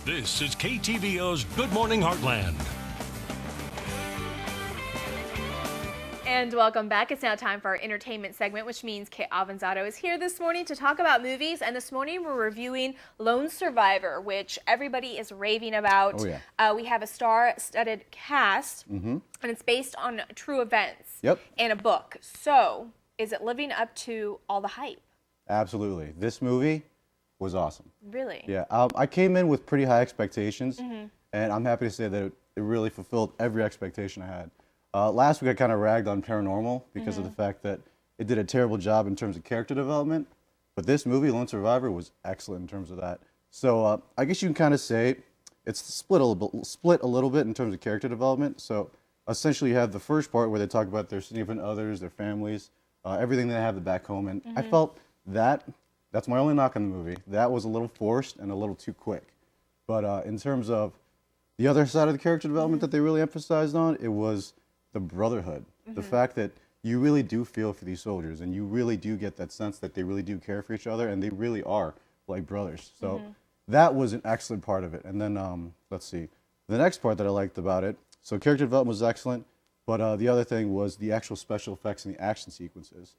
This is KTVO's Good Morning Heartland. And welcome back. It's now time for our entertainment segment, which means Kit Avanzato is here this morning to talk about movies. And this morning we're reviewing Lone Survivor, which everybody is raving about. Oh, yeah. We have a star-studded cast, and it's based on true events and a book. So is it living up to all the hype? Absolutely. This movie was awesome. Really? Yeah. I came in with pretty high expectations, and I'm happy to say that it really fulfilled every expectation I had. Last week I kind of ragged on Paranormal because of the fact that it did a terrible job in terms of character development, but this movie, Lone Survivor, was excellent in terms of that. So I guess you can kind of say it's split a little bit in terms of character development. So essentially you have the first part where they talk about their significant others, their families, everything they have back home, and I felt that's my only knock on the movie. That was a little forced and a little too quick. But in terms of the other side of the character development that they really emphasized on, it was the brotherhood. The fact that you really do feel for these soldiers and you really do get that sense that they really do care for each other and they really are like brothers. So that was an excellent part of it. And then, let's see, the next part that I liked about it, so character development was excellent, but the other thing was the actual special effects and the action sequences.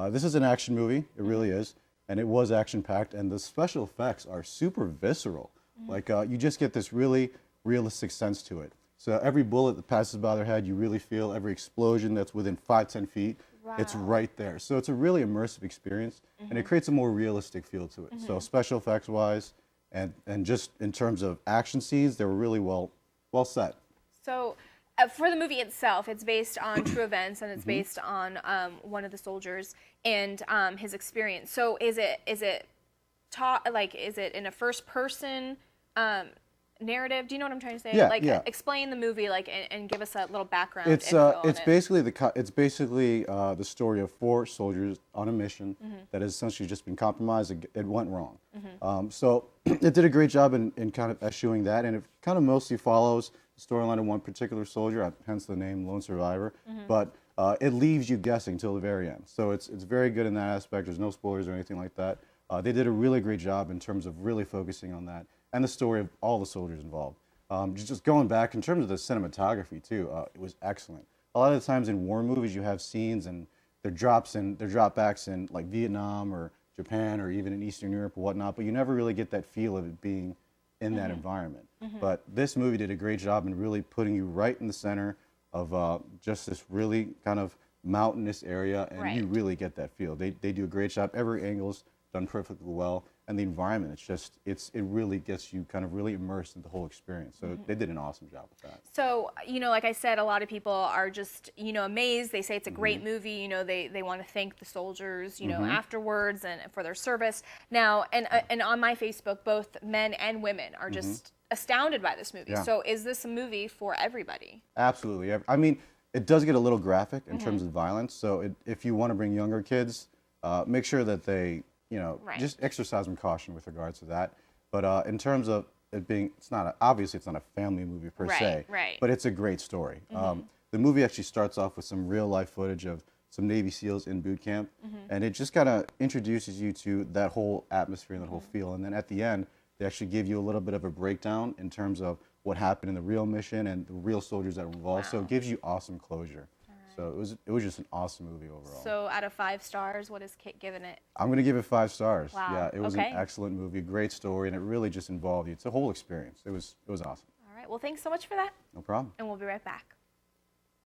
This is an action movie, it really is, and it was action-packed, and the special effects are super visceral. Like, you just get this really realistic sense to it. So every bullet that passes by their head, you really feel every explosion that's within 5-10 feet, it's right there. So it's a really immersive experience, and it creates a more realistic feel to it. So special effects-wise, and just in terms of action scenes, they were really well set. So for the movie itself, it's based on true events, and it's based on one of the soldiers and his experience. So is it is it in a first person narrative? Do you know what I'm trying to say? Yeah. Explain the movie, and give us a little background. It's basically the story of 4 soldiers on a mission that has essentially just been compromised. It went wrong. So it did a great job in kind of eschewing that, and it kind of mostly follows the storyline of one particular soldier, hence the name Lone Survivor. But it leaves you guessing till the very end. So it's very good in that aspect. There's no spoilers or anything like that. They did a really great job in terms of really focusing on that and the story of all the soldiers involved. Just going back in terms of the cinematography too, it was excellent. A lot of the times in war movies, you have scenes and their dropbacks in like Vietnam or Japan or even in Eastern Europe or whatnot, but you never really get that feel of it being in that environment. But this movie did a great job in really putting you right in the center of just this really kind of mountainous area, and you really get that feel. They do a great job. Every angle's done perfectly well, and the environment, it really gets you kind of really immersed in the whole experience. So they did an awesome job with that. So, like I said, a lot of people are just, amazed. They say it's a great movie. They want to thank the soldiers, afterwards and for their service. Now, and on my Facebook, both men and women are just astounded by this movie. So is this a movie for everybody? Absolutely. I mean, it does get a little graphic in terms of violence. So if you want to bring younger kids, make sure that they just exercise some caution with regards to that. But in terms of it being, obviously it's not a family movie per se, but it's a great story. The movie actually starts off with some real life footage of some Navy SEALs in boot camp, and it just kind of introduces you to that whole atmosphere and that whole feel. And then at the end, they actually give you a little bit of a breakdown in terms of what happened in the real mission and the real soldiers that were involved. So it gives you awesome closure. So it was just an awesome movie overall. So out of 5 stars, what is Kit giving it? I'm going to give it 5 stars. Wow. Yeah, it was an excellent movie, great story, and it really just involved you. It's a whole experience. It was awesome. All right. Well, thanks so much for that. No problem. And we'll be right back.